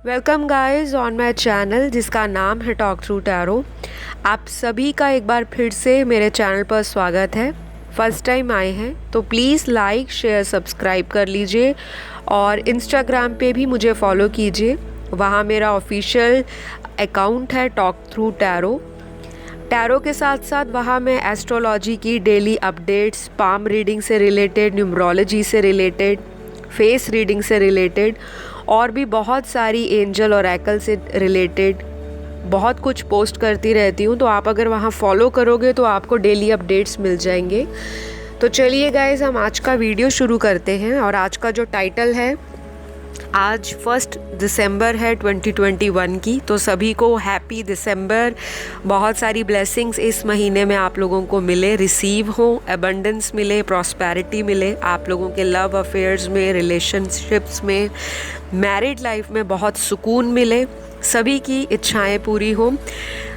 Welcome guys on my channel जिसका नाम है टॉक थ्रू टैरो। आप सभी का एक बार फिर से मेरे चैनल पर स्वागत है। फर्स्ट टाइम आए हैं तो प्लीज़ लाइक शेयर सब्सक्राइब कर लीजिए और इंस्टाग्राम पे भी मुझे फॉलो कीजिए। वहाँ मेरा ऑफिशियल अकाउंट है टॉक थ्रू टैरो। टैरो के साथ साथ वहाँ मैं एस्ट्रोलॉजी की डेली अपडेट्स, पाम रीडिंग से रिलेटेड, न्यूमरोलॉजी से रिलेटेड, फेस रीडिंग से रिलेटेड और भी बहुत सारी एंजल और एकल से रिलेटेड बहुत कुछ पोस्ट करती रहती हूँ। तो आप अगर वहाँ फॉलो करोगे तो आपको डेली अपडेट्स मिल जाएंगे। तो चलिए गाइस, हम आज का वीडियो शुरू करते हैं। और आज का जो टाइटल है, आज 1 दिसंबर है 2021 की, तो सभी को हैप्पी दिसंबर। बहुत सारी ब्लेसिंग्स इस महीने में आप लोगों को मिले, रिसीव हो, एबंडेंस मिले, प्रॉस्पेरिटी मिले आप लोगों के लव अफेयर्स में, रिलेशनशिप्स में, मैरिड लाइफ में बहुत सुकून मिले, सभी की इच्छाएं पूरी हो।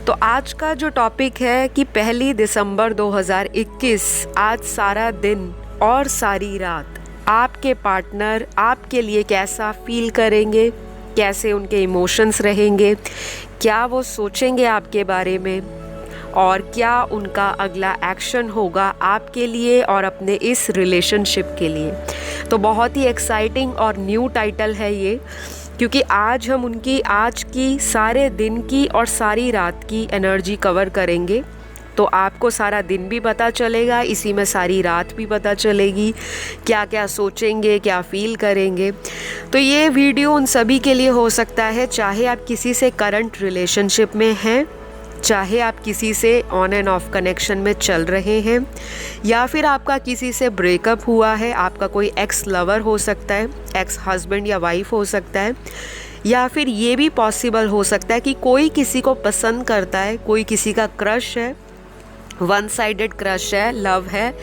तो आज का जो टॉपिक है कि 1 दिसंबर 2021, आज सारा दिन और सारी रात आपके पार्टनर आपके लिए कैसा फील करेंगे, कैसे उनके इमोशंस रहेंगे, क्या वो सोचेंगे आपके बारे में और क्या उनका अगला एक्शन होगा आपके लिए और अपने इस रिलेशनशिप के लिए। तो बहुत ही एक्साइटिंग और न्यू टाइटल है ये, क्योंकि आज हम उनकी आज की सारे दिन की और सारी रात की एनर्जी कवर करेंगे। तो आपको सारा दिन भी पता चलेगा, इसी में सारी रात भी पता चलेगी, क्या क्या सोचेंगे, क्या फील करेंगे। तो ये वीडियो उन सभी के लिए हो सकता है, चाहे आप किसी से करंट रिलेशनशिप में हैं, चाहे आप किसी से ऑन एंड ऑफ कनेक्शन में चल रहे हैं, या फिर आपका किसी से ब्रेकअप हुआ है, आपका कोई एक्स लवर हो सकता है, एक्स हस्बैंड या वाइफ हो सकता है, या फिर ये भी पॉसिबल हो सकता है कि कोई किसी को पसंद करता है, कोई किसी का क्रश है, वन साइडेड क्रश है, लव है,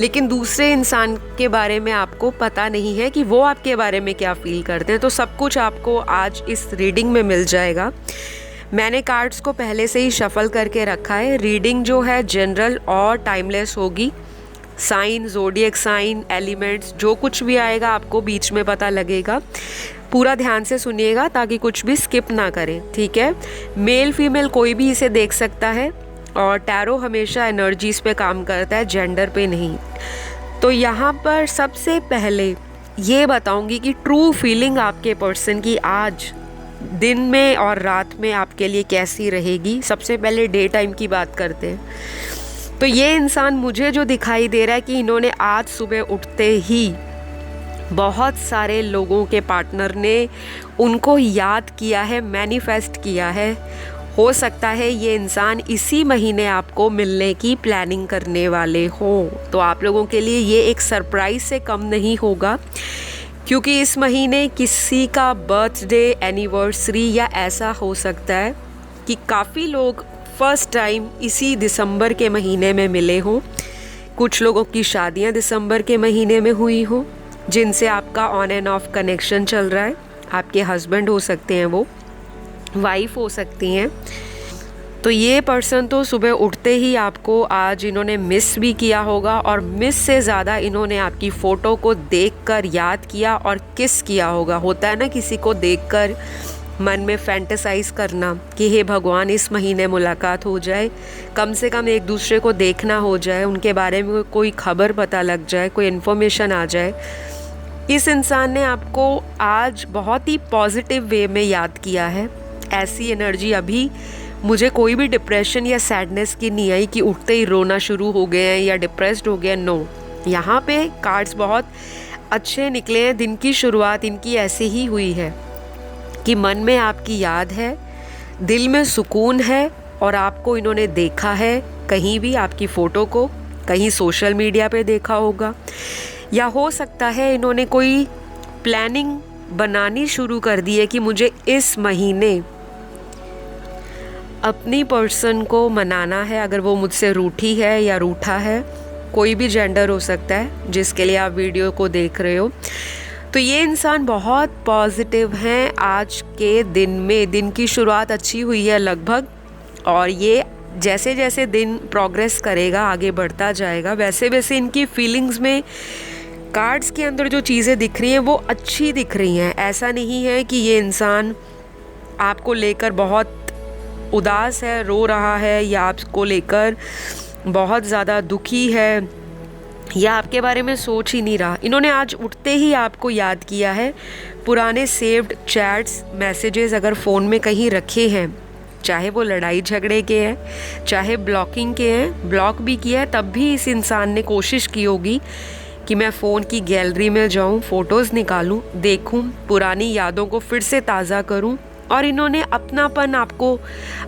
लेकिन दूसरे इंसान के बारे में आपको पता नहीं है कि वो आपके बारे में क्या फील करते हैं। तो सब कुछ आपको आज इस रीडिंग में मिल जाएगा। मैंने कार्ड्स को पहले से ही शफल करके रखा है। रीडिंग जो है जनरल और टाइमलेस होगी। साइन, ज़ोडिएक साइन, एलिमेंट्स, जो कुछ भी आएगा आपको बीच में पता लगेगा। पूरा ध्यान से सुनिएगा ताकि कुछ भी स्किप ना करें, ठीक है। मेल फीमेल कोई भी इसे देख सकता है और टैरो हमेशा एनर्जीज पे काम करता है, जेंडर पे नहीं। तो यहाँ पर सबसे पहले ये बताऊंगी कि ट्रू फीलिंग आपके पर्सन की आज दिन में और रात में आपके लिए कैसी रहेगी। सबसे पहले डे टाइम की बात करते हैं। तो ये इंसान मुझे जो दिखाई दे रहा है कि इन्होंने आज सुबह उठते ही बहुत सारे लोगों के पार्टनर ने उनको याद किया है, मैनिफेस्ट किया है। हो सकता है ये इंसान इसी महीने आपको मिलने की प्लानिंग करने वाले हो। तो आप लोगों के लिए ये एक सरप्राइज से कम नहीं होगा, क्योंकि इस महीने किसी का बर्थडे, एनिवर्सरी या ऐसा हो सकता है कि काफ़ी लोग फर्स्ट टाइम इसी दिसंबर के महीने में मिले हों। कुछ लोगों की शादियां दिसंबर के महीने में हुई हो, जिनसे आपका ऑन एंड ऑफ कनेक्शन चल रहा है। आपके हस्बैंड हो सकते हैं, वो वाइफ हो सकती हैं। तो ये पर्सन तो सुबह उठते ही आपको आज इन्होंने मिस भी किया होगा, और मिस से ज़्यादा इन्होंने आपकी फ़ोटो को देखकर याद किया और किस किया होगा। होता है ना किसी को देखकर मन में फैंटेसाइज करना कि हे भगवान इस महीने मुलाकात हो जाए, कम से कम एक दूसरे को देखना हो जाए, उनके बारे में कोई खबर पता लग जाए, कोई इन्फॉर्मेशन आ जाए। इस इंसान ने आपको आज बहुत ही पॉजिटिव वे में याद किया है। ऐसी एनर्जी अभी मुझे कोई भी डिप्रेशन या सैडनेस की नहीं आई कि उठते ही रोना शुरू हो गए हैं या डिप्रेस्ड हो गए। नो, यहाँ पे कार्ड्स बहुत अच्छे निकले हैं। दिन की शुरुआत इनकी ऐसे ही हुई है कि मन में आपकी याद है, दिल में सुकून है, और आपको इन्होंने देखा है कहीं भी, आपकी फ़ोटो को कहीं सोशल मीडिया पे देखा होगा, या हो सकता है इन्होंने कोई प्लानिंग बनानी शुरू कर दी है कि मुझे इस महीने अपनी पर्सन को मनाना है। अगर वो मुझसे रूठी है या रूठा है, कोई भी जेंडर हो सकता है जिसके लिए आप वीडियो को देख रहे हो। तो ये इंसान बहुत पॉजिटिव हैं आज के दिन में। दिन की शुरुआत अच्छी हुई है लगभग, और ये जैसे जैसे दिन प्रोग्रेस करेगा, आगे बढ़ता जाएगा, वैसे वैसे इनकी फीलिंग्स में कार्ड्स के अंदर जो चीज़ें दिख रही हैं वो अच्छी दिख रही हैं। ऐसा नहीं है कि ये इंसान आपको लेकर बहुत उदास है, रो रहा है, या आपको लेकर बहुत ज़्यादा दुखी है, या आपके बारे में सोच ही नहीं रहा। इन्होंने आज उठते ही आपको याद किया है। पुराने सेव्ड चैट्स, मैसेजेस अगर फ़ोन में कहीं रखे हैं, चाहे वो लड़ाई झगड़े के हैं, चाहे ब्लॉकिंग के हैं, ब्लॉक भी किया है, तब भी इस इंसान ने कोशिश की होगी कि मैं फ़ोन की गैलरी में जाऊं, फ़ोटोज़ निकालूं, देखूं, पुरानी यादों को फिर से ताज़ा करूं। और इन्होंने अपनापन आपको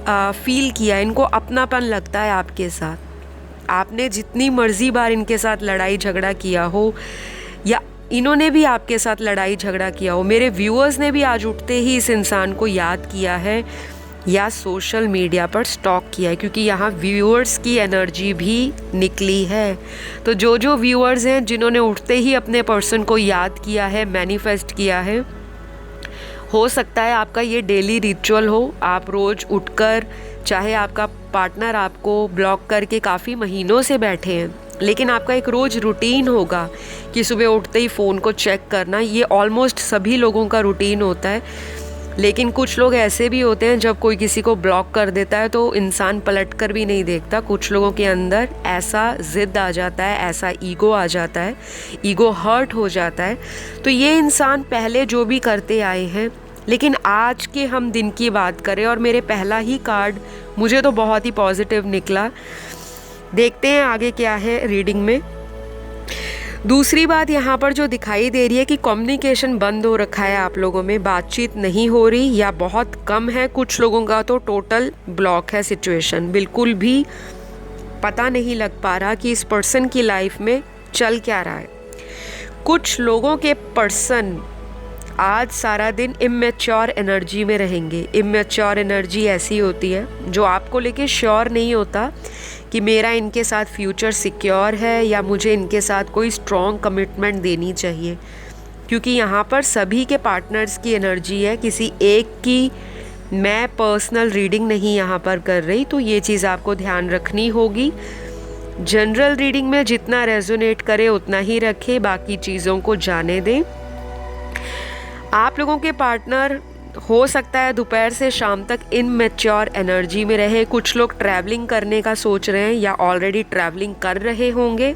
फ़ील किया, इनको अपनापन लगता है आपके साथ। आपने जितनी मर्ज़ी बार इनके साथ लड़ाई झगड़ा किया हो, या इन्होंने भी आपके साथ लड़ाई झगड़ा किया हो, मेरे व्यूअर्स ने भी आज उठते ही इस इंसान को याद किया है या सोशल मीडिया पर स्टॉक किया है, क्योंकि यहाँ व्यूअर्स की एनर्जी भी निकली है। तो जो व्यूअर्स हैं जिन्होंने उठते ही अपने पर्सन को याद किया है, मैनिफेस्ट किया है, हो सकता है आपका ये डेली रिचुअल हो। आप रोज़ उठकर, चाहे आपका पार्टनर आपको ब्लॉक करके काफ़ी महीनों से बैठे हैं, लेकिन आपका एक रोज़ रूटीन होगा कि सुबह उठते ही फ़ोन को चेक करना। ये ऑलमोस्ट सभी लोगों का रूटीन होता है, लेकिन कुछ लोग ऐसे भी होते हैं जब कोई किसी को ब्लॉक कर देता है तो इंसान पलट कर भी नहीं देखता। कुछ लोगों के अंदर ऐसा ज़िद आ जाता है, ऐसा ईगो आ जाता है, ईगो हर्ट हो जाता है। तो ये इंसान पहले जो भी करते आए हैं, लेकिन आज के हम दिन की बात करें, और मेरे पहला ही कार्ड मुझे तो बहुत ही पॉजिटिव निकला। देखते हैं आगे क्या है रीडिंग में। दूसरी बात यहाँ पर जो दिखाई दे रही है कि कम्युनिकेशन बंद हो रखा है, आप लोगों में बातचीत नहीं हो रही या बहुत कम है। कुछ लोगों का तो टोटल ब्लॉक है सिचुएशन, बिल्कुल भी पता नहीं लग पा रहा कि इस पर्सन की लाइफ में चल क्या रहा है। कुछ लोगों के पर्सन आज सारा दिन इमेच्योर एनर्जी में रहेंगे। इमेच्योर एनर्जी ऐसी होती है जो आपको लेके श्योर नहीं होता कि मेरा इनके साथ फ्यूचर सिक्योर है या मुझे इनके साथ कोई स्ट्रॉन्ग कमिटमेंट देनी चाहिए, क्योंकि यहाँ पर सभी के पार्टनर्स की एनर्जी है, किसी एक की मैं पर्सनल रीडिंग नहीं यहाँ पर कर रही। तो ये चीज़ आपको ध्यान रखनी होगी। जनरल रीडिंग में जितना रेजोनेट करे उतना ही रखें, बाकी चीज़ों को जाने दें। आप लोगों के पार्टनर हो सकता है दोपहर से शाम तक इनमेच्योर एनर्जी में रहे। कुछ लोग ट्रैवलिंग करने का सोच रहे हैं या ऑलरेडी ट्रैवलिंग कर रहे होंगे,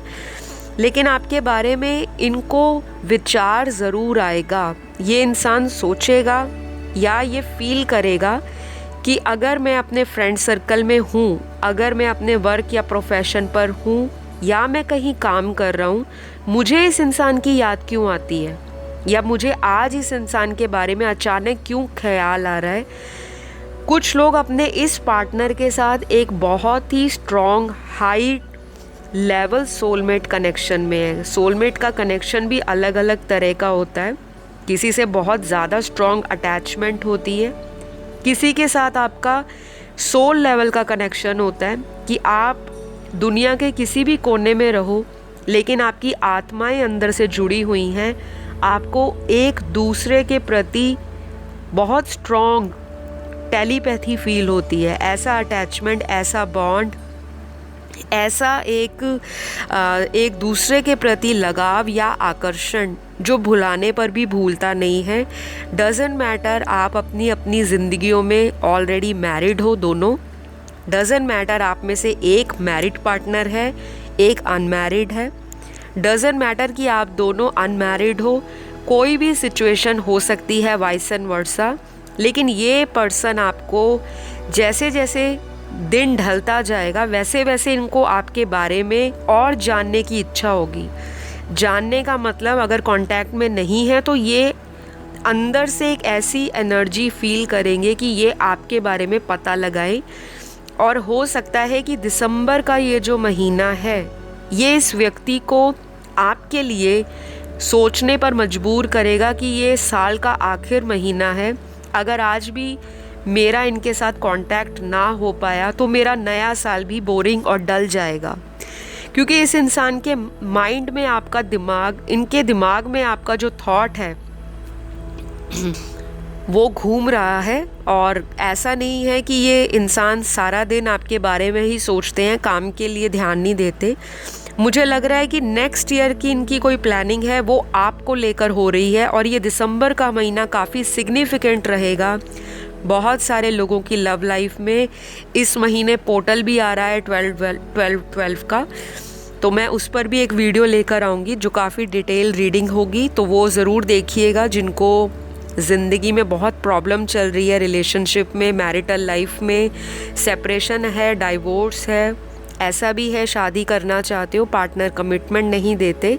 लेकिन आपके बारे में इनको विचार ज़रूर आएगा। ये इंसान सोचेगा या ये फील करेगा कि अगर मैं अपने फ्रेंड सर्कल में हूँ, अगर मैं अपने वर्क या प्रोफेशन पर हूँ, या मैं कहीं काम कर रहा हूँ, मुझे इस इंसान की याद क्यों आती है, या मुझे आज इस इंसान के बारे में अचानक क्यों ख्याल आ रहा है। कुछ लोग अपने इस पार्टनर के साथ एक बहुत ही strong high level soulmate connection में है। सोलमेट का कनेक्शन भी अलग अलग तरह का होता है। किसी से बहुत ज़्यादा स्ट्रॉन्ग अटैचमेंट होती है, किसी के साथ आपका सोल लेवल का कनेक्शन होता है कि आप दुनिया के किसी भी कोने में रहो, लेकिन आपकी आत्माएं अंदर से जुड़ी हुई हैं। आपको एक दूसरे के प्रति बहुत स्ट्रॉन्ग टेलीपैथी फील होती है। ऐसा अटैचमेंट, ऐसा बॉन्ड, ऐसा एक दूसरे के प्रति लगाव या आकर्षण जो भुलाने पर भी भूलता नहीं है। डजेंट मैटर आप अपनी अपनी ज़िंदगियों में ऑलरेडी मैरिड हो दोनों, डजेंट मैटर आप में से एक मैरिड पार्टनर है, एक अनमैरिड है, डजेंट मैटर कि आप दोनों अनमैरिड हो, कोई भी सिचुएशन हो सकती है वाइस एंड वर्सा। लेकिन ये पर्सन आपको जैसे जैसे दिन ढलता जाएगा वैसे वैसे इनको आपके बारे में और जानने की इच्छा होगी। जानने का मतलब अगर कांटेक्ट में नहीं है तो ये अंदर से एक ऐसी एनर्जी फील करेंगे कि ये आपके बारे में पता लगाएं। और हो सकता है कि दिसंबर का ये जो महीना है ये इस व्यक्ति को आपके लिए सोचने पर मजबूर करेगा कि ये साल का आखिर महीना है। अगर आज भी मेरा इनके साथ कांटेक्ट ना हो पाया तो मेरा नया साल भी बोरिंग और डल जाएगा, क्योंकि इस इंसान के माइंड में आपका दिमाग, इनके दिमाग में आपका जो थॉट है वो घूम रहा है। और ऐसा नहीं है कि ये इंसान सारा दिन आपके बारे में ही सोचते हैं, काम के लिए ध्यान नहीं देते। मुझे लग रहा है कि नेक्स्ट ईयर की इनकी कोई प्लानिंग है वो आपको लेकर हो रही है, और ये दिसंबर का महीना काफ़ी सिग्निफिकेंट रहेगा, बहुत सारे लोगों की लव लाइफ में इस महीने पोर्टल भी आ रहा है 12 का, तो मैं उस पर भी एक वीडियो लेकर आऊँगी जो काफ़ी डिटेल रीडिंग होगी, तो वो ज़रूर देखिएगा। जिनको ज़िंदगी में बहुत प्रॉब्लम चल रही है, रिलेशनशिप में, मैरिटल लाइफ में, सेपरेशन है, डाइवोर्स है, ऐसा भी है शादी करना चाहते हो, पार्टनर कमिटमेंट नहीं देते,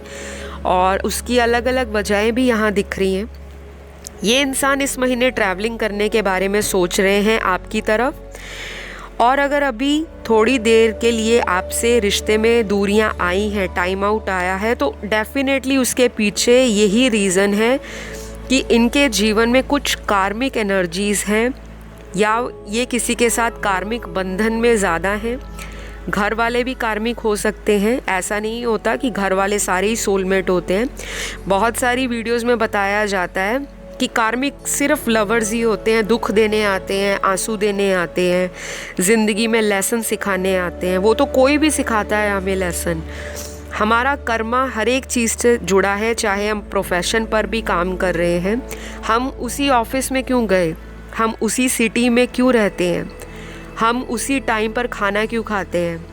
और उसकी अलग अलग वजहें भी यहाँ दिख रही हैं। ये इंसान इस महीने ट्रैवलिंग करने के बारे में सोच रहे हैं आपकी तरफ, और अगर अभी थोड़ी देर के लिए आपसे रिश्ते में दूरियां आई हैं, टाइम आउट आया है, तो डेफिनेटली उसके पीछे यही रीज़न है कि इनके जीवन में कुछ कार्मिक एनर्जीज़ हैं, या ये किसी के साथ कार्मिक बंधन में ज़्यादा हैं। घर वाले भी कार्मिक हो सकते हैं, ऐसा नहीं होता कि घर वाले सारे ही सोलमेट होते हैं। बहुत सारी वीडियोस में बताया जाता है कि कार्मिक सिर्फ लवर्स ही होते हैं, दुख देने आते हैं, आंसू देने आते हैं, ज़िंदगी में लेसन सिखाने आते हैं। वो तो कोई भी सिखाता है हमें लेसन। हमारा कर्मा हर एक चीज़ से जुड़ा है, चाहे हम प्रोफेशन पर भी काम कर रहे हैं, हम उसी ऑफिस में क्यों गए, हम उसी सिटी में क्यों रहते हैं, हम उसी टाइम पर खाना क्यों खाते हैं।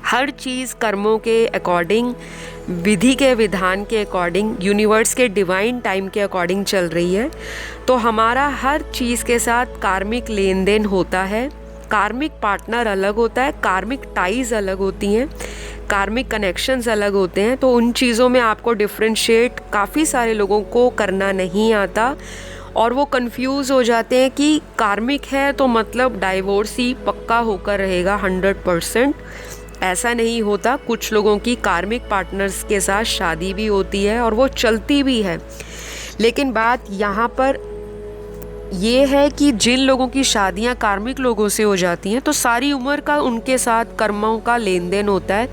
हर चीज़ कर्मों के अकॉर्डिंग, विधि के विधान के अकॉर्डिंग, यूनिवर्स के डिवाइन टाइम के अकॉर्डिंग चल रही है। तो हमारा हर चीज़ के साथ कार्मिक लेन देन होता है। कार्मिक पार्टनर अलग होता है, कार्मिक टाइज अलग होती हैं, कार्मिक कनेक्शंस अलग होते हैं। तो उन चीज़ों में आपको डिफ्रेंशिएट काफ़ी सारे लोगों को करना नहीं आता, और वो कंफ्यूज हो जाते हैं कि कार्मिक है तो मतलब डाइवोर्स ही पक्का होकर रहेगा 100%। ऐसा नहीं होता। कुछ लोगों की कार्मिक पार्टनर्स के साथ शादी भी होती है और वो चलती भी है। लेकिन बात यहाँ पर ये है कि जिन लोगों की शादियाँ कार्मिक लोगों से हो जाती हैं, तो सारी उम्र का उनके साथ कर्मों का लेन देन होता है।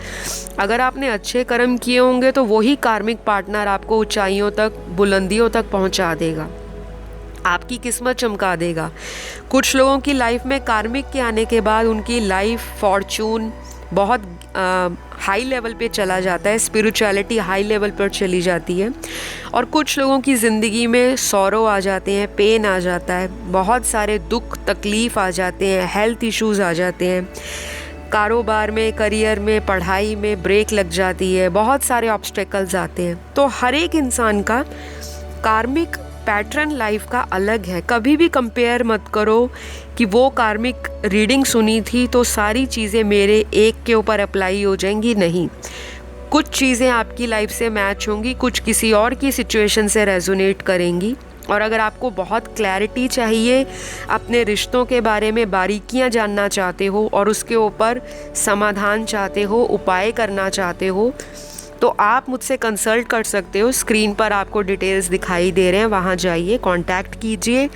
अगर आपने अच्छे कर्म किए होंगे तो वही कार्मिक पार्टनर आपको ऊंचाइयों तक, बुलंदियों तक पहुंचा देगा, आपकी किस्मत चमका देगा। कुछ लोगों की लाइफ में कार्मिक के आने के बाद उनकी लाइफ फॉर्चून बहुत हाई लेवल पे चला जाता है, स्पिरिचुअलिटी हाई लेवल पर चली जाती है। और कुछ लोगों की ज़िंदगी में सौरो आ जाते हैं, पेन आ जाता है, बहुत सारे दुख तकलीफ़ आ जाते हैं, हेल्थ इश्यूज़ आ जाते हैं, कारोबार में, करियर में, पढ़ाई में ब्रेक लग जाती है, बहुत सारे ऑब्स्टेकल्स आते हैं। तो हर एक इंसान का कार्मिक पैटर्न लाइफ का अलग है। कभी भी कंपेयर मत करो कि वो कार्मिक रीडिंग सुनी थी तो सारी चीज़ें मेरे एक के ऊपर अप्लाई हो जाएंगी। नहीं, कुछ चीज़ें आपकी लाइफ से मैच होंगी, कुछ किसी और की सिचुएशन से रेजोनेट करेंगी। और अगर आपको बहुत क्लैरिटी चाहिए, अपने रिश्तों के बारे में बारीकियां जानना चाहते हो और उसके ऊपर समाधान चाहते हो, उपाय करना चाहते हो, तो आप मुझसे कंसल्ट कर सकते हो। स्क्रीन पर आपको डिटेल्स दिखाई दे रहे हैं, वहाँ जाइए, कांटेक्ट कीजिए,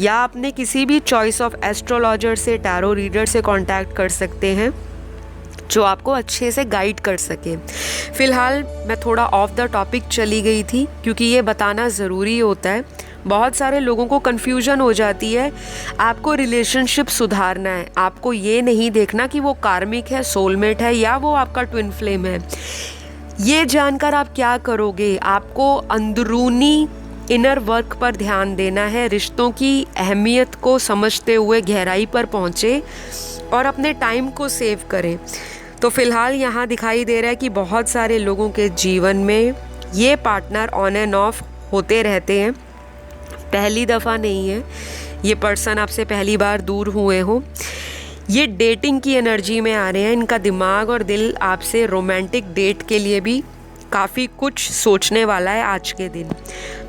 या अपने किसी भी चॉइस ऑफ एस्ट्रोलॉजर से, टैरो रीडर से कांटेक्ट कर सकते हैं जो आपको अच्छे से गाइड कर सके। फ़िलहाल मैं थोड़ा ऑफ द टॉपिक चली गई थी क्योंकि ये बताना ज़रूरी होता है। बहुत सारे लोगों को कन्फ्यूजन हो जाती है। आपको रिलेशनशिप सुधारना है, आपको ये नहीं देखना कि वो कार्मिक है, सोलमेट है, या वो आपका ट्विन फ्लेम है। ये जानकर आप क्या करोगे? आपको अंदरूनी इनर वर्क पर ध्यान देना है, रिश्तों की अहमियत को समझते हुए गहराई पर पहुँचे और अपने टाइम को सेव करें। तो फ़िलहाल यहाँ दिखाई दे रहा है कि बहुत सारे लोगों के जीवन में ये पार्टनर ऑन एंड ऑफ होते रहते हैं, पहली दफ़ा नहीं है ये पर्सन आपसे पहली बार दूर हुए हो। ये डेटिंग की एनर्जी में आ रहे हैं, इनका दिमाग और दिल आपसे रोमांटिक डेट के लिए भी काफ़ी कुछ सोचने वाला है आज के दिन।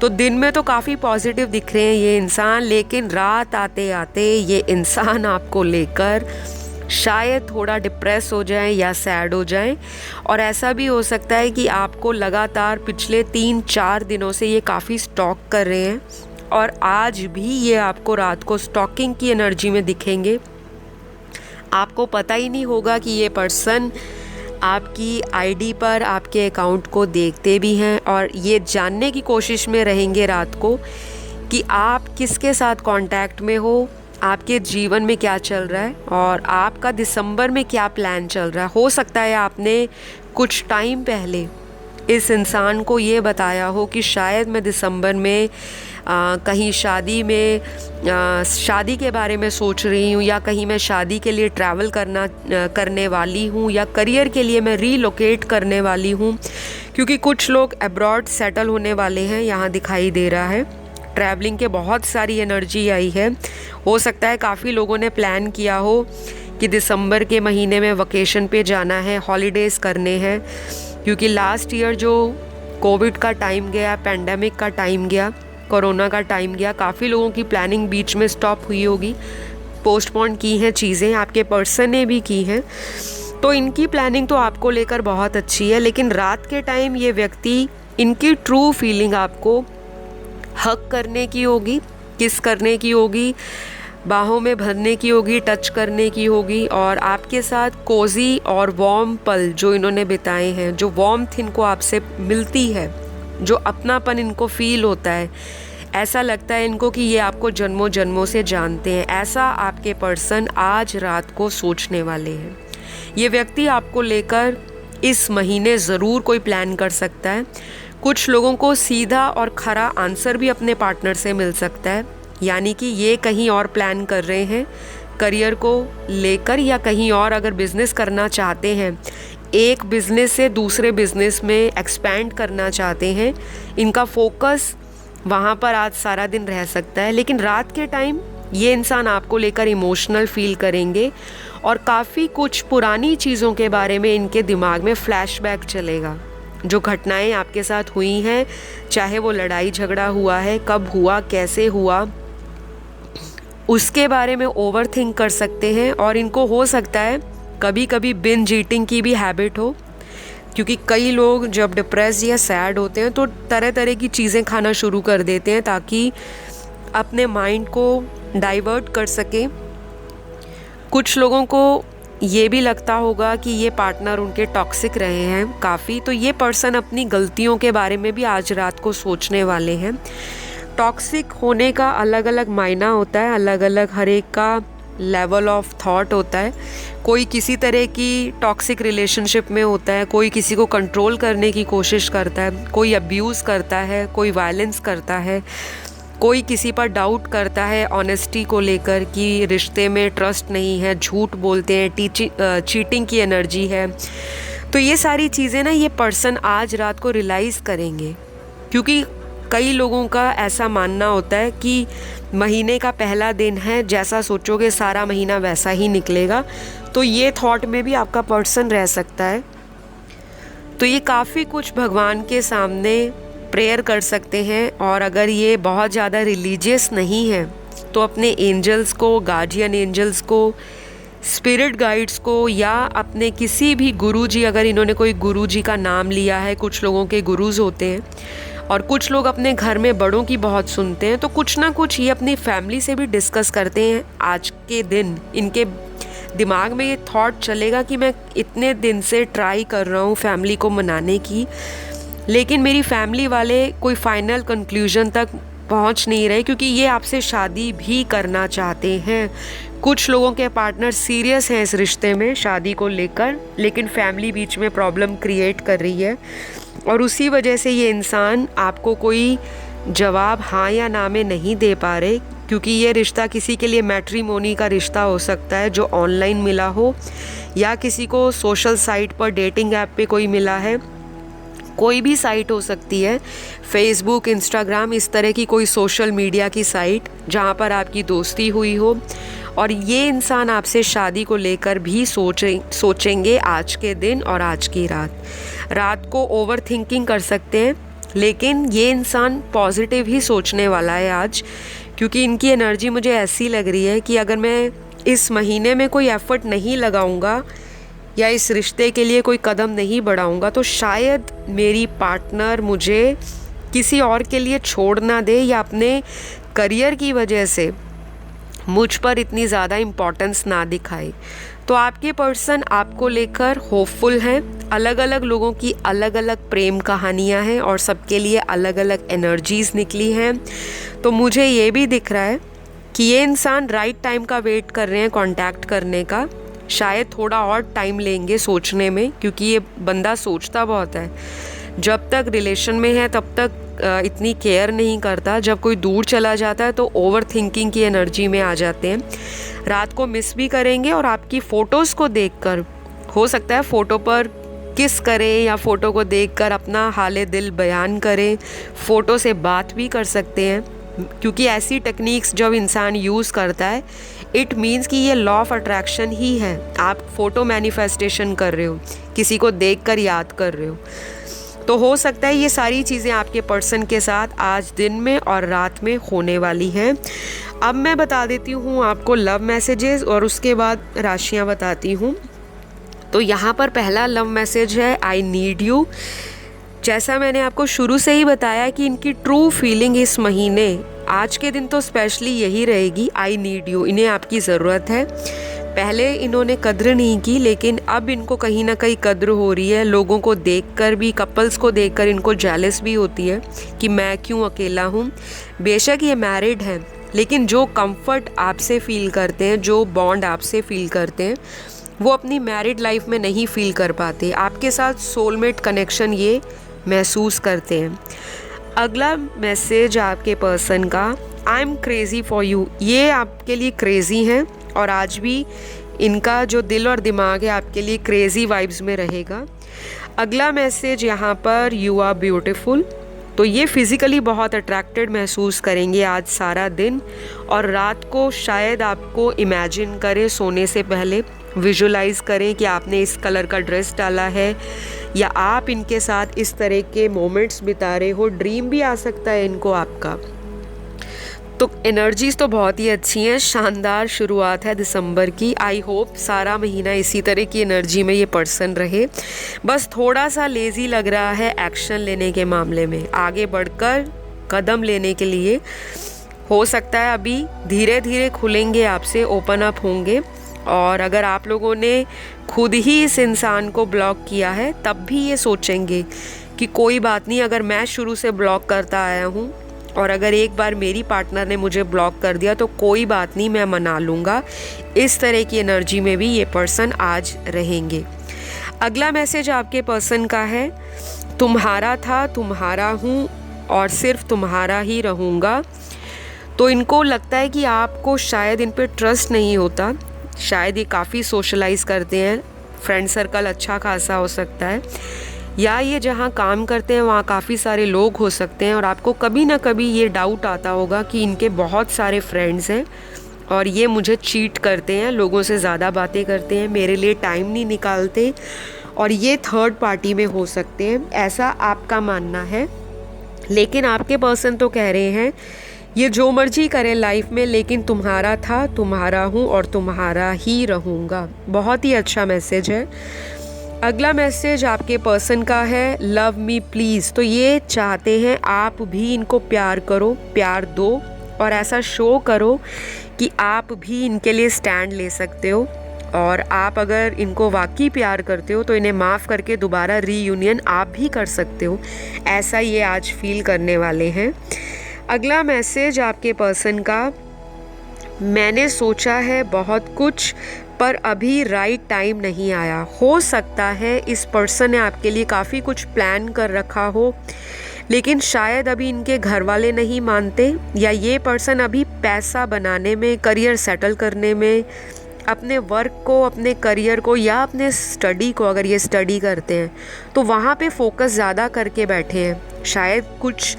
तो दिन में तो काफ़ी पॉजिटिव दिख रहे हैं ये इंसान, लेकिन रात आते आते ये इंसान आपको लेकर शायद थोड़ा डिप्रेस हो जाए या सैड हो जाए। और ऐसा भी हो सकता है कि आपको लगातार पिछले 3-4 दिनों से ये काफ़ी स्टॉक कर रहे हैं और आज भी ये आपको रात को स्टॉकिंग की एनर्जी में दिखेंगे। आपको पता ही नहीं होगा कि ये पर्सन आपकी आईडी पर आपके अकाउंट को देखते भी हैं और ये जानने की कोशिश में रहेंगे रात को कि आप किसके साथ कांटेक्ट में हो, आपके जीवन में क्या चल रहा है और आपका दिसंबर में क्या प्लान चल रहा है। हो सकता है आपने कुछ टाइम पहले इस इंसान को ये बताया हो कि शायद मैं दिसंबर में कहीं शादी में शादी के बारे में सोच रही हूँ, या कहीं मैं शादी के लिए ट्रैवल करने वाली हूँ, या करियर के लिए मैं रीलोकेट करने वाली हूँ, क्योंकि कुछ लोग अब्रॉड सेटल होने वाले हैं यहाँ दिखाई दे रहा है। ट्रैवलिंग के बहुत सारी एनर्जी आई है। हो सकता है काफ़ी लोगों ने प्लान किया हो कि दिसंबर के महीने में वकेशन पे जाना है, हॉलीडेज़ करने हैं, क्योंकि लास्ट ईयर जो कोविड का टाइम गया, पेंडेमिक का टाइम गया, कोरोना का टाइम गया, काफ़ी लोगों की प्लानिंग बीच में स्टॉप हुई होगी, पोस्टपोन की हैं चीज़ें, आपके पर्सन ने भी की हैं। तो इनकी प्लानिंग तो आपको लेकर बहुत अच्छी है, लेकिन रात के टाइम ये व्यक्ति, इनकी ट्रू फीलिंग आपको हग करने की होगी, किस करने की होगी, बाहों में भरने की होगी, टच करने की होगी, और आपके साथ कोजी और वार्म पल जो इन्होंने बिताए हैं, जो वार्मथ इनको आपसे मिलती है, जो अपनापन इनको फील होता है, ऐसा लगता है इनको कि ये आपको जन्मों जन्मों से जानते हैं। ऐसा आपके पर्सन आज रात को सोचने वाले हैं। ये व्यक्ति आपको लेकर इस महीने ज़रूर कोई प्लान कर सकता है। कुछ लोगों को सीधा और खरा आंसर भी अपने पार्टनर से मिल सकता है, यानी कि ये कहीं और प्लान कर रहे हैं करियर को लेकर, या कहीं और अगर बिज़नेस करना चाहते हैं, एक बिज़नेस से दूसरे बिज़नेस में एक्सपैंड करना चाहते हैं, इनका फोकस वहाँ पर आज सारा दिन रह सकता है। लेकिन रात के टाइम ये इंसान आपको लेकर इमोशनल फील करेंगे, और काफ़ी कुछ पुरानी चीज़ों के बारे में इनके दिमाग में फ्लैशबैक चलेगा। जो घटनाएं आपके साथ हुई हैं, चाहे वो लड़ाई झगड़ा हुआ है, कब हुआ, कैसे हुआ, उसके बारे में ओवरथिंक कर सकते हैं। और इनको हो सकता है कभी कभी बिंज ईटिंग की भी हैबिट हो, क्योंकि कई लोग जब डिप्रेस या सैड होते हैं तो तरह तरह की चीज़ें खाना शुरू कर देते हैं ताकि अपने माइंड को डाइवर्ट कर सकें। कुछ लोगों को ये भी लगता होगा कि ये पार्टनर उनके टॉक्सिक रहे हैं काफ़ी, तो ये पर्सन अपनी गलतियों के बारे में भी आज रात को सोचने वाले हैं। टॉक्सिक होने का अलग अलग मायना होता है, अलग अलग हर एक का लेवल ऑफ थॉट होता है। कोई किसी तरह की टॉक्सिक रिलेशनशिप में होता है, कोई किसी को कंट्रोल करने की कोशिश करता है, कोई अब्यूज़ करता है, कोई वायलेंस करता है, कोई किसी पर डाउट करता है ऑनेस्टी को लेकर कि रिश्ते में ट्रस्ट नहीं है, झूठ बोलते हैं, चीटिंग की एनर्जी है। तो ये सारी चीज़ें ना ये पर्सन आज रात को रियलाइज़ करेंगे, क्योंकि कई लोगों का ऐसा मानना होता है कि महीने का पहला दिन है, जैसा सोचोगे सारा महीना वैसा ही निकलेगा। तो ये थॉट में भी आपका पर्सन रह सकता है। तो ये काफ़ी कुछ भगवान के सामने प्रेयर कर सकते हैं, और अगर ये बहुत ज़्यादा रिलीजियस नहीं है तो अपने एंजल्स को, गार्डियन एंजल्स को, स्पिरिट गाइड्स को, या अपने किसी भी गुरुजी, अगर इन्होंने कोई गुरुजी का नाम लिया है, कुछ लोगों के गुरुज होते हैं, और कुछ लोग अपने घर में बड़ों की बहुत सुनते हैं, तो कुछ ना कुछ ये अपनी फैमिली से भी डिस्कस करते हैं। आज के दिन इनके दिमाग में ये थॉट चलेगा कि मैं इतने दिन से ट्राई कर रहा हूँ फैमिली को मनाने की, लेकिन मेरी फैमिली वाले कोई फाइनल कंक्लूजन तक पहुँच नहीं रहे, क्योंकि ये आपसे शादी भी करना चाहते हैं। कुछ लोगों के पार्टनर सीरियस हैं इस रिश्ते में शादी को लेकर, लेकिन फैमिली बीच में प्रॉब्लम क्रिएट कर रही है, और उसी वजह से ये इंसान आपको कोई जवाब हाँ या ना में नहीं दे पा रहे, क्योंकि ये रिश्ता किसी के लिए मैट्रिमोनी का रिश्ता हो सकता है जो ऑनलाइन मिला हो, या किसी को सोशल साइट पर डेटिंग ऐप पे कोई मिला है, कोई भी साइट हो सकती है, फेसबुक, इंस्टाग्राम, इस तरह की कोई सोशल मीडिया की साइट जहाँ पर आपकी दोस्ती हुई हो, और ये इंसान आपसे शादी को लेकर भी सोचेंगे आज के दिन और आज की रात को ओवर थिंकिंग कर सकते हैं। लेकिन ये इंसान पॉजिटिव ही सोचने वाला है आज, क्योंकि इनकी एनर्जी मुझे ऐसी लग रही है कि अगर मैं इस महीने में कोई एफर्ट नहीं लगाऊंगा या इस रिश्ते के लिए कोई कदम नहीं बढ़ाऊंगा, तो शायद मेरी पार्टनर मुझे किसी और के लिए छोड़ ना दे, या अपने करियर की वजह से मुझ पर इतनी ज़्यादा इम्पोर्टेंस ना दिखाए। तो आपके पर्सन आपको लेकर होपफुल हैं। अलग अलग लोगों की अलग अलग प्रेम कहानियाँ हैं, और सबके लिए अलग अलग एनर्जीज़ निकली हैं। तो मुझे ये भी दिख रहा है कि ये इंसान राइट टाइम का वेट कर रहे हैं कांटेक्ट करने का। शायद थोड़ा और टाइम लेंगे सोचने में, क्योंकि ये बंदा सोचता बहुत है। जब तक रिलेशन में है तब तक इतनी केयर नहीं करता। जब कोई दूर चला जाता है तो ओवर थिंकिंग की एनर्जी में आ जाते हैं, रात को मिस भी करेंगे और आपकी फ़ोटोज़ को देखकर हो सकता है फ़ोटो पर किस करें या फ़ोटो को देखकर अपना हाले दिल बयान करें, फ़ोटो से बात भी कर सकते हैं, क्योंकि ऐसी टेक्निक्स जब इंसान यूज़ करता है इट मीन्स कि ये लॉ ऑफ अट्रैक्शन ही है। आप फ़ोटो मैनिफेस्टेशन कर रहे हो, किसी को देखकर याद कर रहे हो। तो हो सकता है ये सारी चीज़ें आपके पर्सन के साथ आज दिन में और रात में होने वाली हैं। अब मैं बता देती हूँ आपको लव मैसेजेस और उसके बाद राशियाँ बताती हूँ। तो यहाँ पर पहला लव मैसेज है आई नीड यू। जैसा मैंने आपको शुरू से ही बताया कि इनकी ट्रू फीलिंग इस महीने आज के दिन तो स्पेशली यही रहेगी, आई नीड यू। इन्हें आपकी ज़रूरत है। पहले इन्होंने कद्र नहीं की, लेकिन अब इनको कहीं ना कहीं कद्र हो रही है। लोगों को देखकर भी, कपल्स को देखकर इनको जेलस भी होती है कि मैं क्यों अकेला हूँ। बेशक ये मैरिड है, लेकिन जो कंफर्ट आपसे फील करते हैं, जो बॉन्ड आपसे फील करते हैं, वो अपनी मैरिड लाइफ में नहीं फील कर पाते। आपके साथ सोलमेट कनेक्शन ये महसूस करते हैं। अगला मैसेज आपके पर्सन का, I am crazy for you. ये आपके लिए क्रेज़ी हैं और आज भी इनका जो दिल और दिमाग है आपके लिए क्रेज़ी वाइब्स में रहेगा। अगला मैसेज यहाँ पर, यू आर ब्यूटीफुल। तो ये फिज़िकली बहुत अट्रैक्टेड महसूस करेंगे आज सारा दिन, और रात को शायद आपको इमेजिन करें, सोने से पहले विजुलाइज करें कि आपने इस कलर का ड्रेस डाला है या आप इनके साथ इस तरह के मोमेंट्स बिता रहे हो। ड्रीम भी आ सकता है इनको आपका। तो एनर्जीज़ तो बहुत ही अच्छी हैं। शानदार शुरुआत है दिसंबर की। आई होप सारा महीना इसी तरह की एनर्जी में ये पर्सन रहे। बस थोड़ा सा लेज़ी लग रहा है एक्शन लेने के मामले में, आगे बढ़कर कदम लेने के लिए। हो सकता है अभी धीरे धीरे खुलेंगे आपसे, ओपन अप होंगे। और अगर आप लोगों ने खुद ही इस इंसान को ब्लॉक किया है तब भी ये सोचेंगे कि कोई बात नहीं, अगर मैं शुरू से ब्लॉक करता आया हूँ और अगर एक बार मेरी पार्टनर ने मुझे ब्लॉक कर दिया तो कोई बात नहीं, मैं मना लूँगा। इस तरह की एनर्जी में भी ये पर्सन आज रहेंगे। अगला मैसेज आपके पर्सन का है, तुम्हारा था, तुम्हारा हूँ और सिर्फ तुम्हारा ही रहूँगा। तो इनको लगता है कि आपको शायद इन पर ट्रस्ट नहीं होता। शायद ये काफ़ी सोशलाइज़ करते हैं, फ्रेंड सर्कल अच्छा खासा हो सकता है, या ये जहाँ काम करते हैं वहाँ काफ़ी सारे लोग हो सकते हैं और आपको कभी ना कभी ये डाउट आता होगा कि इनके बहुत सारे फ्रेंड्स हैं और ये मुझे चीट करते हैं, लोगों से ज़्यादा बातें करते हैं, मेरे लिए टाइम नहीं निकालते, और ये थर्ड पार्टी में हो सकते हैं, ऐसा आपका मानना है। लेकिन आपके पर्सन तो कह रहे हैं ये जो मर्जी करे लाइफ में, लेकिन तुम्हारा था, तुम्हारा हूँ और तुम्हारा ही रहूँगा। बहुत ही अच्छा मैसेज है। अगला मैसेज आपके पर्सन का है, लव मी प्लीज़। तो ये चाहते हैं आप भी इनको प्यार करो, प्यार दो और ऐसा शो करो कि आप भी इनके लिए स्टैंड ले सकते हो, और आप अगर इनको वाकई प्यार करते हो तो इन्हें माफ़ करके दोबारा रीयूनियन आप भी कर सकते हो। ऐसा ये आज फील करने वाले हैं। अगला मैसेज आपके पर्सन का, मैंने सोचा है बहुत कुछ पर अभी राइट टाइम नहीं आया। हो सकता है इस पर्सन ने आपके लिए काफ़ी कुछ प्लान कर रखा हो, लेकिन शायद अभी इनके घर वाले नहीं मानते, या ये पर्सन अभी पैसा बनाने में, करियर सेटल करने में, अपने वर्क को, अपने करियर को या अपने स्टडी को, अगर ये स्टडी करते हैं तो वहाँ पे फोकस ज़्यादा करके बैठे हैं। शायद कुछ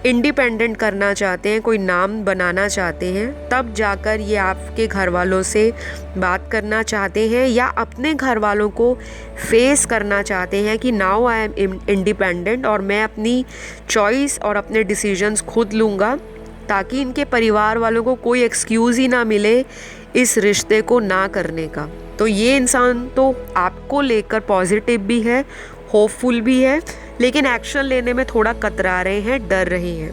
इंडिपेंडेंट करना चाहते हैं, कोई नाम बनाना चाहते हैं, तब जाकर ये आपके घर वालों से बात करना चाहते हैं या अपने घर वालों को फेस करना चाहते हैं कि नाउ आई एम इंडिपेंडेंट और मैं अपनी चॉइस और अपने डिसीजंस खुद लूँगा, ताकि इनके परिवार वालों को कोई एक्सक्यूज़ ही ना मिले इस रिश्ते को ना करने का। तो ये इंसान तो आपको लेकर पॉजिटिव भी है, होपफुल भी है, लेकिन एक्शन लेने में थोड़ा कतरा रहे हैं, डर रहे हैं।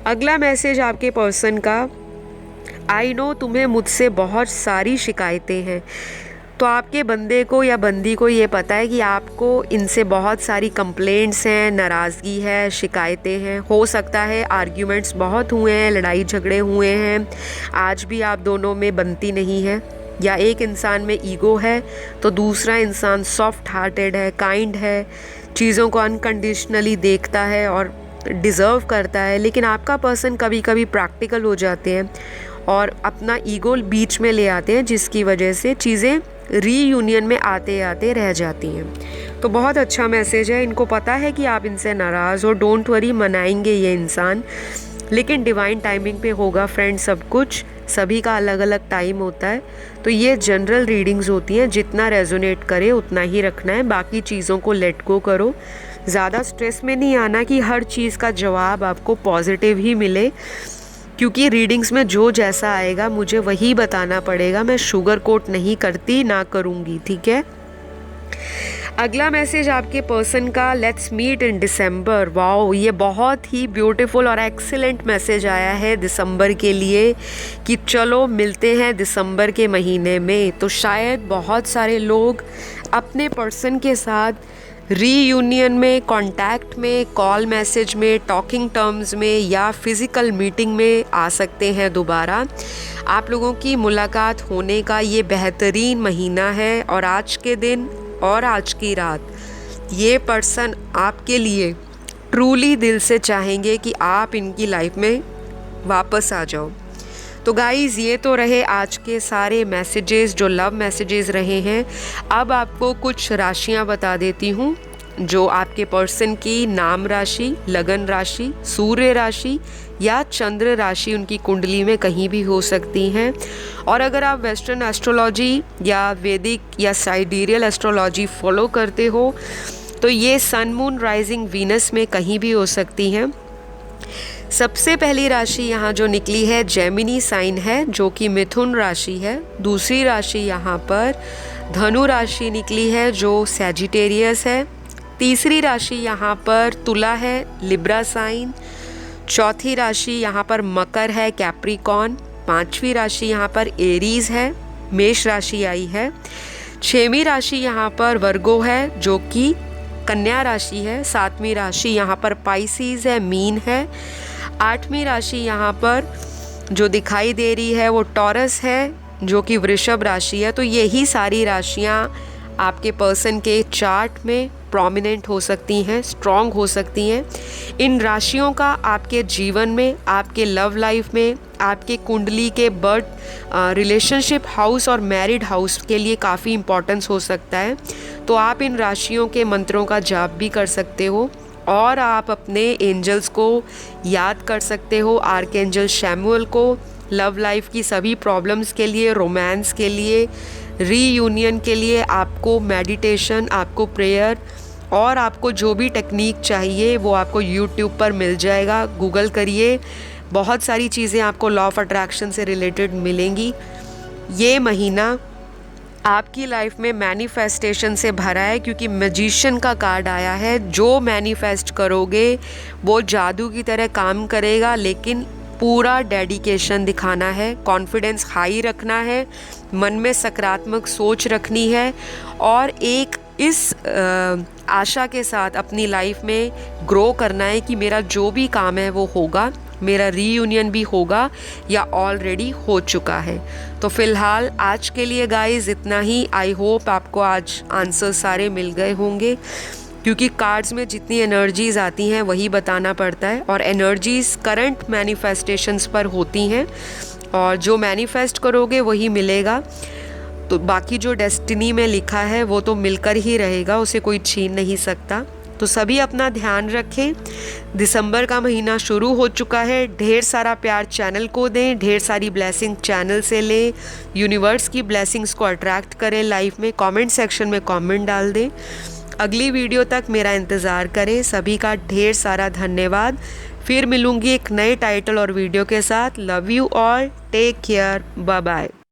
अगला मैसेज आपके पर्सन का, आई नो तुम्हें मुझसे बहुत सारी शिकायतें हैं। तो आपके बंदे को या बंदी को ये पता है कि आपको इनसे बहुत सारी कंप्लेंट्स हैं, नाराज़गी है, शिकायतें हैं। हो सकता है आर्ग्यूमेंट्स बहुत हुए हैं, लड़ाई झगड़े हुए हैं, आज भी आप दोनों में बनती नहीं है, या एक इंसान में ईगो है तो दूसरा इंसान सॉफ्ट हार्टेड है, काइंड है, चीज़ों को अनकंडीशनली देखता है और डिज़र्व करता है, लेकिन आपका पर्सन कभी कभी प्रैक्टिकल हो जाते हैं और अपना ईगो बीच में ले आते हैं, जिसकी वजह से चीज़ें रीयूनियन में आते आते रह जाती हैं। तो बहुत अच्छा मैसेज है, इनको पता है कि आप इनसे नाराज़ हो, डोंट वरी, मनाएंगे ये इंसान, लेकिन डिवाइन टाइमिंग पे होगा फ्रेंड सब कुछ, सभी का अलग अलग टाइम होता है। तो ये जनरल रीडिंग्स होती हैं, जितना रेजोनेट करे उतना ही रखना है, बाकी चीज़ों को लेट गो करो। ज़्यादा स्ट्रेस में नहीं आना कि हर चीज़ का जवाब आपको पॉजिटिव ही मिले, क्योंकि रीडिंग्स में जो जैसा आएगा मुझे वही बताना पड़ेगा, मैं शुगर कोट नहीं करती, ना करूँगी, ठीक है। अगला मैसेज आपके पर्सन का, let's meet in December. Wow, ये बहुत ही ब्यूटीफुल और एक्सीलेंट मैसेज आया है दिसंबर के लिए कि चलो मिलते हैं दिसंबर के महीने में। तो शायद बहुत सारे लोग अपने पर्सन के साथ रीयूनियन में, कांटेक्ट में, कॉल मैसेज में, टॉकिंग टर्म्स में या फिज़िकल मीटिंग में आ सकते हैं दोबारा। आप लोगों की मुलाकात होने का ये बेहतरीन महीना है और आज के दिन और आज की रात ये पर्सन आपके लिए ट्रूली दिल से चाहेंगे कि आप इनकी लाइफ में वापस आ जाओ। तो गाइज़, ये तो रहे आज के सारे मैसेजेस जो लव मैसेजेस रहे हैं। अब आपको कुछ राशियां बता देती हूँ जो आपके पर्सन की नाम राशि, लगन राशि, सूर्य राशि या चंद्र राशि उनकी कुंडली में कहीं भी हो सकती हैं। और अगर आप वेस्टर्न एस्ट्रोलॉजी या वैदिक या साइडेरियल एस्ट्रोलॉजी फॉलो करते हो तो ये सन, मून, राइजिंग, वीनस में कहीं भी हो सकती हैं। सबसे पहली राशि यहाँ जो निकली है जेमिनी साइन है, जो कि मिथुन राशि है। दूसरी राशि यहाँ पर धनु राशि निकली है जो सैजिटेरियस है। तीसरी राशि यहाँ पर तुला है, लिब्रा साइन। चौथी राशि यहाँ पर मकर है, कैप्रिकॉन। पांचवी राशि यहाँ पर एरीज है, मेष राशि आई है। छठवीं राशि यहाँ पर वर्गो है जो कि कन्या राशि है। सातवीं राशि यहाँ पर पाइसीज है, मीन है। आठवीं राशि यहाँ पर जो दिखाई दे रही है वो टॉरस है जो कि वृषभ राशि है। तो यही सारी राशियाँ आपके पर्सन के चार्ट में प्रोमिनेंट हो सकती हैं, स्ट्रॉन्ग हो सकती हैं। इन राशियों का आपके जीवन में, आपके लव लाइफ में, आपके कुंडली के बर्थ, रिलेशनशिप हाउस और मैरिड हाउस के लिए काफ़ी इम्पोर्टेंस हो सकता है। तो आप इन राशियों के मंत्रों का जाप भी कर सकते हो और आप अपने एंजल्स को याद कर सकते हो, आर्कएंजल शैमुअल को, लव लाइफ की सभी प्रॉब्लम्स के लिए, रोमांस के लिए, रीयूनियन के लिए आपको मेडिटेशन, आपको प्रेयर और आपको जो भी टेक्निक चाहिए वो आपको यूट्यूब पर मिल जाएगा। गूगल करिए, बहुत सारी चीज़ें आपको लॉ ऑफ अट्रैक्शन से रिलेटेड मिलेंगी। ये महीना आपकी लाइफ में मैनिफेस्टेशन से भरा है क्योंकि मैजिशियन का कार्ड आया है। जो मैनिफेस्ट करोगे वो जादू की तरह काम करेगा, लेकिन पूरा डेडिकेशन दिखाना है, कॉन्फिडेंस हाई रखना है, मन में सकारात्मक सोच रखनी है और एक इस आशा के साथ अपनी लाइफ में ग्रो करना है कि मेरा जो भी काम है वो होगा, मेरा रीयूनियन भी होगा या ऑलरेडी हो चुका है। तो फ़िलहाल आज के लिए गाइस इतना ही। आई होप आपको आज आंसर सारे मिल गए होंगे, क्योंकि कार्ड्स में जितनी एनर्जीज़ आती हैं वही बताना पड़ता है और एनर्जीज़ करंट मैनिफेस्टेशंस पर होती हैं और जो मैनिफेस्ट करोगे वही मिलेगा। तो बाकी जो डेस्टिनी में लिखा है वो तो मिलकर ही रहेगा, उसे कोई छीन नहीं सकता। तो सभी अपना ध्यान रखें। दिसंबर का महीना शुरू हो चुका है। ढेर सारा प्यार चैनल को दें, ढेर सारी ब्लेसिंग चैनल से लें, यूनिवर्स की ब्लेसिंग्स को अट्रैक्ट करें लाइफ में। कमेंट सेक्शन में कमेंट डाल दें। अगली वीडियो तक मेरा इंतज़ार करें। सभी का ढेर सारा धन्यवाद। फिर मिलूंगी एक नए टाइटल और वीडियो के साथ। Love you all, take care, bye bye.